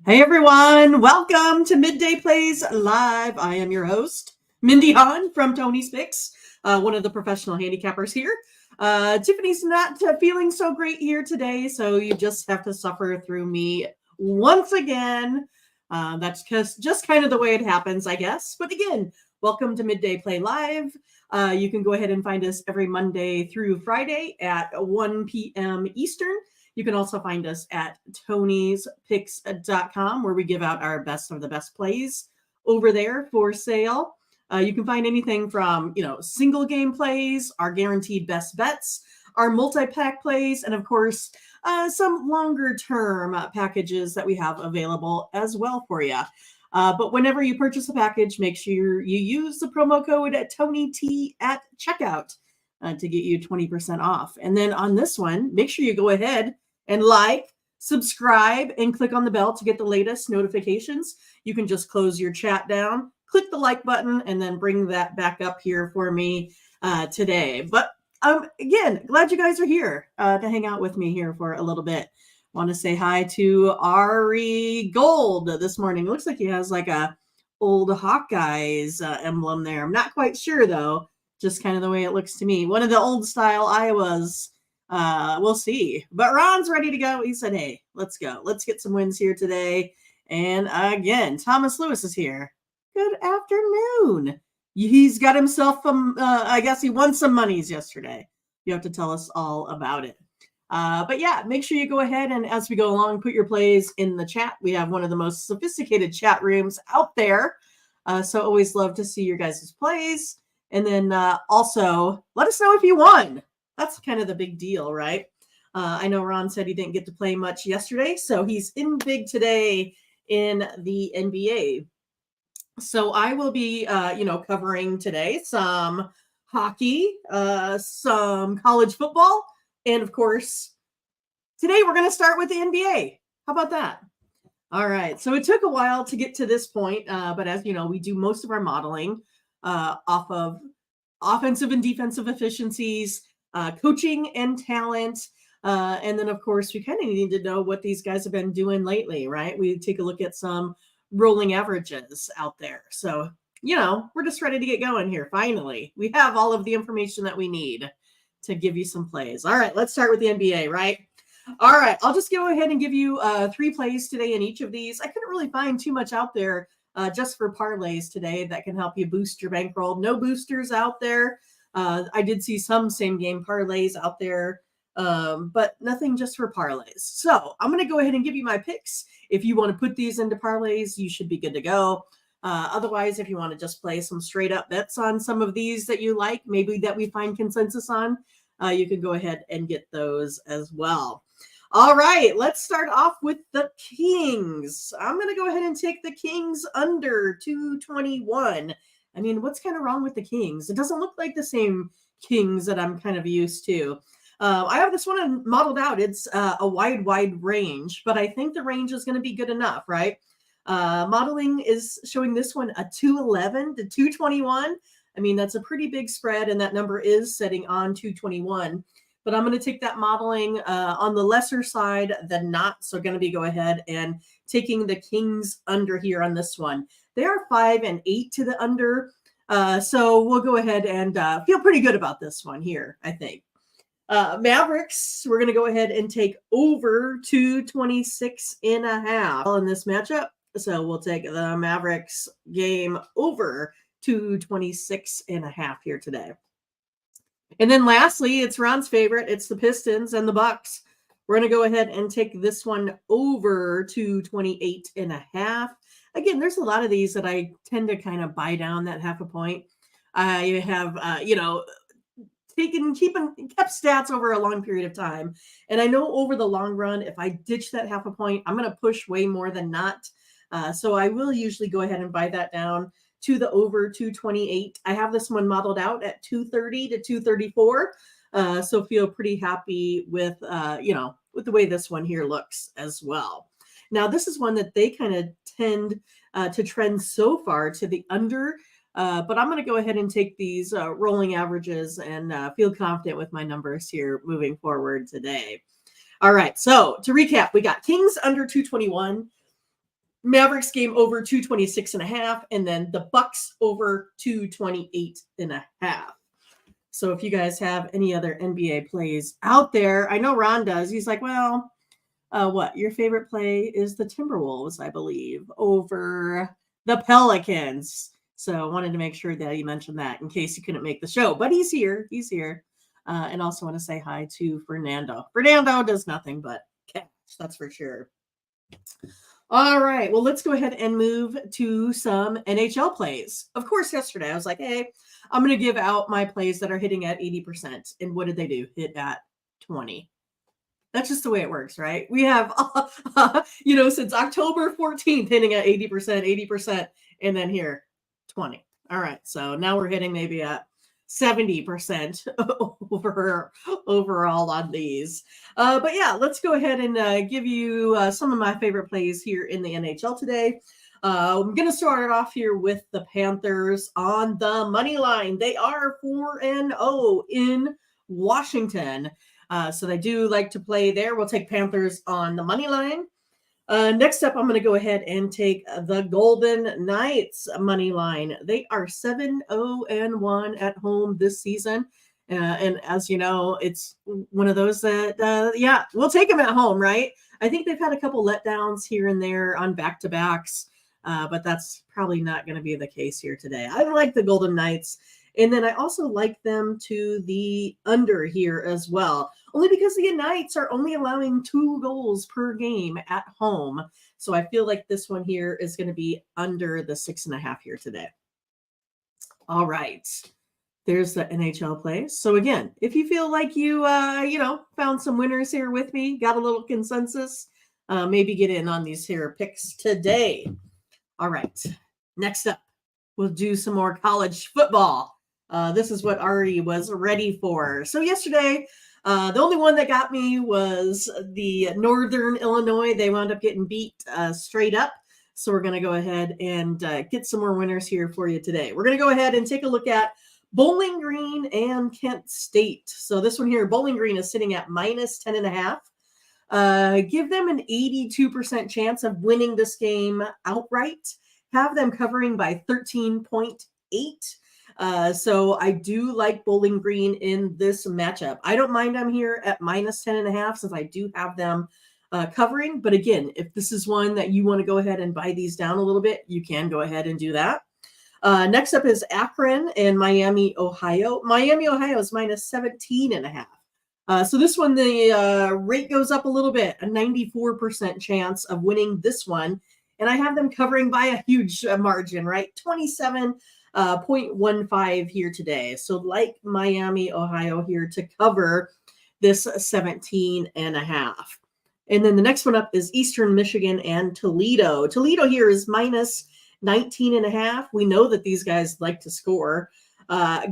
Hey everyone, welcome to Midday Plays Live. I am your host, Mindy from Tony's Picks, one of the professional handicappers here. Tiffany's not feeling so great here today, so you just have to suffer through me once again. That's just kind of the way it happens, I guess. But again, welcome to Midday Play Live. You can go ahead and find us every Monday through Friday at 1 p.m. Eastern. You can also find us at tonyspicks.com, where we give out our best of the best plays over there for sale. You can find anything from, single game plays, our guaranteed best bets, our multi-pack plays, and of course, some longer term packages that we have available as well for you. But whenever you purchase a package, make sure you use the promo code TonyT at checkout to get you 20% off. And then on this one, make sure you go ahead and subscribe, and click on the bell to get the latest notifications. You can just close your chat down, click the like button, and then bring that back up here for me today. But again, glad you guys are here to hang out with me here for a little bit. Want to say hi to Ari Gold this morning. Looks like he has like a old Hawkeyes emblem there. I'm not quite sure though, just kind of the way it looks to me. One of the old style Iowas. We'll see. But Ron's ready to go. He said, hey, let's go. Let's get some wins here today. And again, Thomas Lewis is here. Good afternoon. He's got himself I guess he won some monies yesterday. You have to tell us all about it. But yeah, make sure you go ahead and as we go along, put your plays in the chat. We have one of the most sophisticated chat rooms out there. So always love to see your guys' plays. And then also let us know if you won. That's kind of the big deal, right? I know Ron said he didn't get to play much yesterday, so he's in big today in the NBA. So I will be, covering today some hockey, some college football, and of course, today we're going to start with the NBA. How about that? All right. So it took a while to get to this point, but as you know, we do most of our modeling off of offensive and defensive efficiencies, coaching and talent. And then, of course, we kind of need to know what these guys have been doing lately, right? We take a look at some rolling averages out there. So, we're just ready to get going here. Finally, we have all of the information that we need to give you some plays. All right, let's start with the NBA, right? All right, I'll just go ahead and give you 3 plays today in each of these. I couldn't really find too much out there just for parlays today that can help you boost your bankroll. No boosters out there. I did see some same game parlays out there, but nothing just for parlays. So I'm going to go ahead and give you my picks. If you want to put these into parlays, you should be good to go. Otherwise, if you want to just play some straight up bets on some of these that you like, maybe that we find consensus on, you can go ahead and get those as well. All right, let's start off with the Kings. I'm going to go ahead and take the Kings under 221. I mean, what's kind of wrong with the Kings? It doesn't look like the same Kings that I'm kind of used to. I have this one modeled out. It's a wide range, but I think the range is going to be good enough, right? Modeling is showing this one a 211 to 221. I mean, that's a pretty big spread, and that number is setting on 221. But I'm going to take that modeling on the lesser side than not. So going to be go ahead and taking the Kings under here on this one. They are 5 and 8 to the under. So we'll go ahead and feel pretty good about this one here, I think. Mavericks, we're going to go ahead and take over 226.5 in this matchup. So we'll take the Mavericks game over 226.5 here today. And then lastly, it's Ron's favorite. It's the Pistons and the Bucks. We're going to go ahead and take this one over to 28.5. Again, there's a lot of these that I tend to kind of buy down that half a point. I have, kept stats over a long period of time. And I know over the long run, if I ditch that half a point, I'm going to push way more than not. So I will usually go ahead and buy that down to the over 228. I have this one modeled out at 230 to 234. So feel pretty happy with, with the way this one here looks as well. Now, this is one that they kind of tend to trend so far to the under, but I'm going to go ahead and take these rolling averages and feel confident with my numbers here moving forward today. All right, so to recap, we got Kings under 221. Mavericks game over 226.5, and then the Bucks over 228.5. So if you guys have any other NBA plays out there, I know Ron does. He's like, well, what your favorite play is the Timberwolves, I believe, over the Pelicans. So I wanted to make sure that you mentioned that in case you couldn't make the show. But he's here. He's here. And also want to say hi to Fernando. Fernando does nothing but cash, that's for sure. All right. Well, let's go ahead and move to some NHL plays. Of course, yesterday I was like, hey, I'm going to give out my plays that are hitting at 80%. And what did they do? Hit at 20. That's just the way it works, right? We have, since October 14th hitting at 80%, and then here, 20. All right. So now we're hitting maybe at 70% overall on these. But yeah, let's go ahead and give you some of my favorite plays here in the NHL today. I'm going to start it off here with the Panthers on the money line. They are 4-0 in Washington. So they do like to play there. We'll take Panthers on the money line. Next up, I'm going to go ahead and take the Golden Knights money line. They are 7-0-1 at home this season. And as you know, it's one of those that, we'll take them at home, right? I think they've had a couple letdowns here and there on back-to-backs, but that's probably not going to be the case here today. I like the Golden Knights. And then I also like them to the under here as well, only because the Knights are only allowing 2 goals per game at home. So I feel like this one here is going to be under the 6.5 here today. All right. There's the NHL plays. So again, if you feel like you, found some winners here with me, got a little consensus, maybe get in on these here picks today. All right. Next up, we'll do some more college football. This is what Ari was ready for. So yesterday, the only one that got me was the Northern Illinois. They wound up getting beat straight up. So we're going to go ahead and get some more winners here for you today. We're going to go ahead and take a look at Bowling Green and Kent State. So this one here, Bowling Green is sitting at minus 10.5. Give them an 82% chance of winning this game outright. Have them covering by 13.8. So I do like Bowling Green in this matchup. I don't mind them here at minus 10.5 since I do have them covering. But again, if this is one that you want to go ahead and buy these down a little bit, you can go ahead and do that. Next up is Akron and Miami, Ohio. Miami, Ohio is minus 17.5. So this one, the rate goes up a little bit, a 94% chance of winning this one. And I have them covering by a huge margin, right? 27.15 here today. So like Miami, Ohio here to cover this 17.5. And then the next one up is Eastern Michigan and Toledo. Toledo here is minus 19.5. We know that these guys like to score.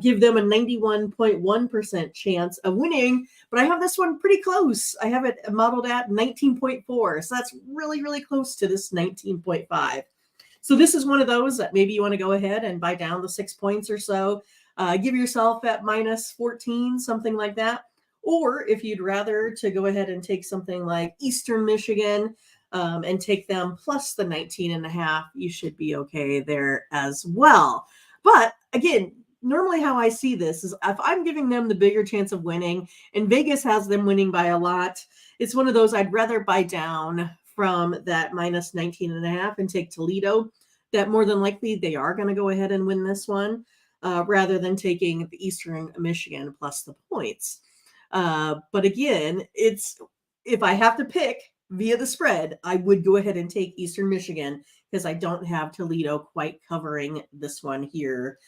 Give them a 91.1% chance of winning, but I have this one pretty close. I have it modeled at 19.4. So that's really, really close to this 19.5. So this is one of those that maybe you want to go ahead and buy down the 6 points or so. Give yourself at minus 14, something like that. Or if you'd rather to go ahead and take something like Eastern Michigan and take them plus the 19.5, you should be okay there as well. But again, normally how I see this is if I'm giving them the bigger chance of winning and Vegas has them winning by a lot, it's one of those I'd rather buy down from that minus 19.5 and take Toledo, that more than likely they are going to go ahead and win this one rather than taking the Eastern Michigan plus the points. But again, if I have to pick via the spread, I would go ahead and take Eastern Michigan because I don't have Toledo quite covering this one here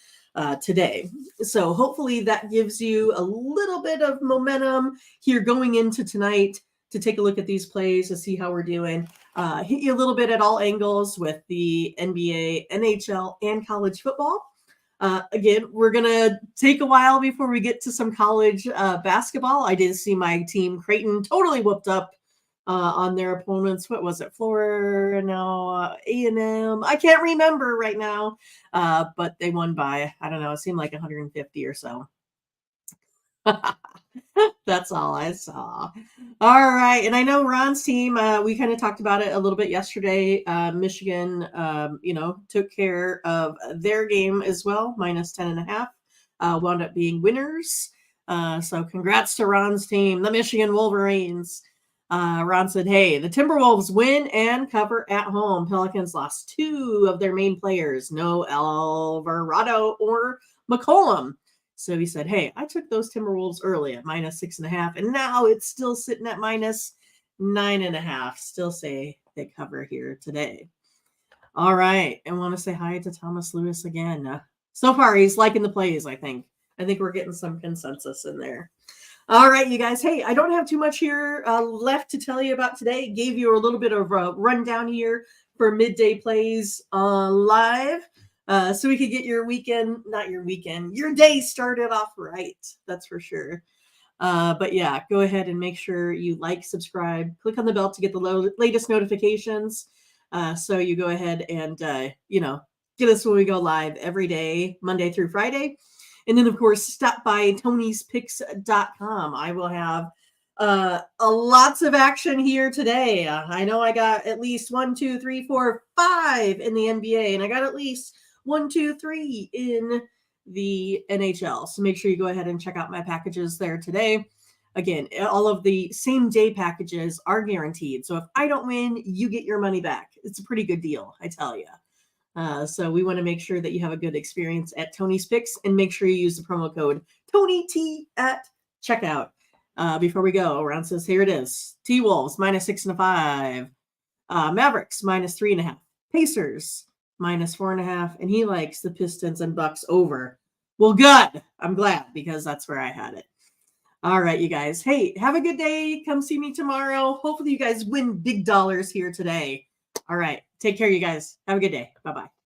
today. So hopefully that gives you a little bit of momentum here going into tonight to take a look at these plays to see how we're doing. Hit you a little bit at all angles with the NBA, NHL, and college football. Again, we're going to take a while before we get to some college basketball. I did see my team, Creighton, totally whooped up on their opponents. What was it? Florida? No, A&M. I can't remember right now, but they won by, I don't know, it seemed like 150 or so. That's all I saw. All right. And I know Ron's team, we kind of talked about it a little bit yesterday. Michigan, took care of their game as well, minus 10.5. Wound up being winners. So congrats to Ron's team, the Michigan Wolverines. Ron said, hey, the Timberwolves win and cover at home. Pelicans lost 2 of their main players, no Alvarado or McCollum. So he said, hey, I took those Timberwolves early at minus 6.5, and now it's still sitting at minus 9.5. Still say they cover here today. All right. I want to say hi to Thomas Lewis again. So far, he's liking the plays, I think. I think we're getting some consensus in there. All right, you guys. Hey, I don't have too much here left to tell you about today. Gave you a little bit of a rundown here for midday plays live. So we could get your your day started off right. That's for sure. But yeah, go ahead and make sure you like, subscribe, click on the bell to get the latest notifications. So you go ahead and, get us when we go live every day, Monday through Friday. And then, of course, stop by Tony'sPicks.com. I will have lots of action here today. I know I got at least 1, 2, 3, 4, 5 in the NBA, and I got at least 1, 2, 3 in the NHL. So make sure you go ahead and check out my packages there today. Again, all of the same day packages are guaranteed. So if I don't win, you get your money back. It's a pretty good deal, I tell you. So we want to make sure that you have a good experience at Tony's Picks, and make sure you use the promo code TonyT at checkout. Before we go, Ron says, here it is. T-Wolves, minus 6.5. Mavericks, minus 3.5. Pacers, minus 4.5. And he likes the Pistons and Bucks over. Well, good. I'm glad, because that's where I had it. All right, you guys. Hey, have a good day. Come see me tomorrow. Hopefully you guys win big dollars here today. All right. Take care, you guys. Have a good day. Bye-bye.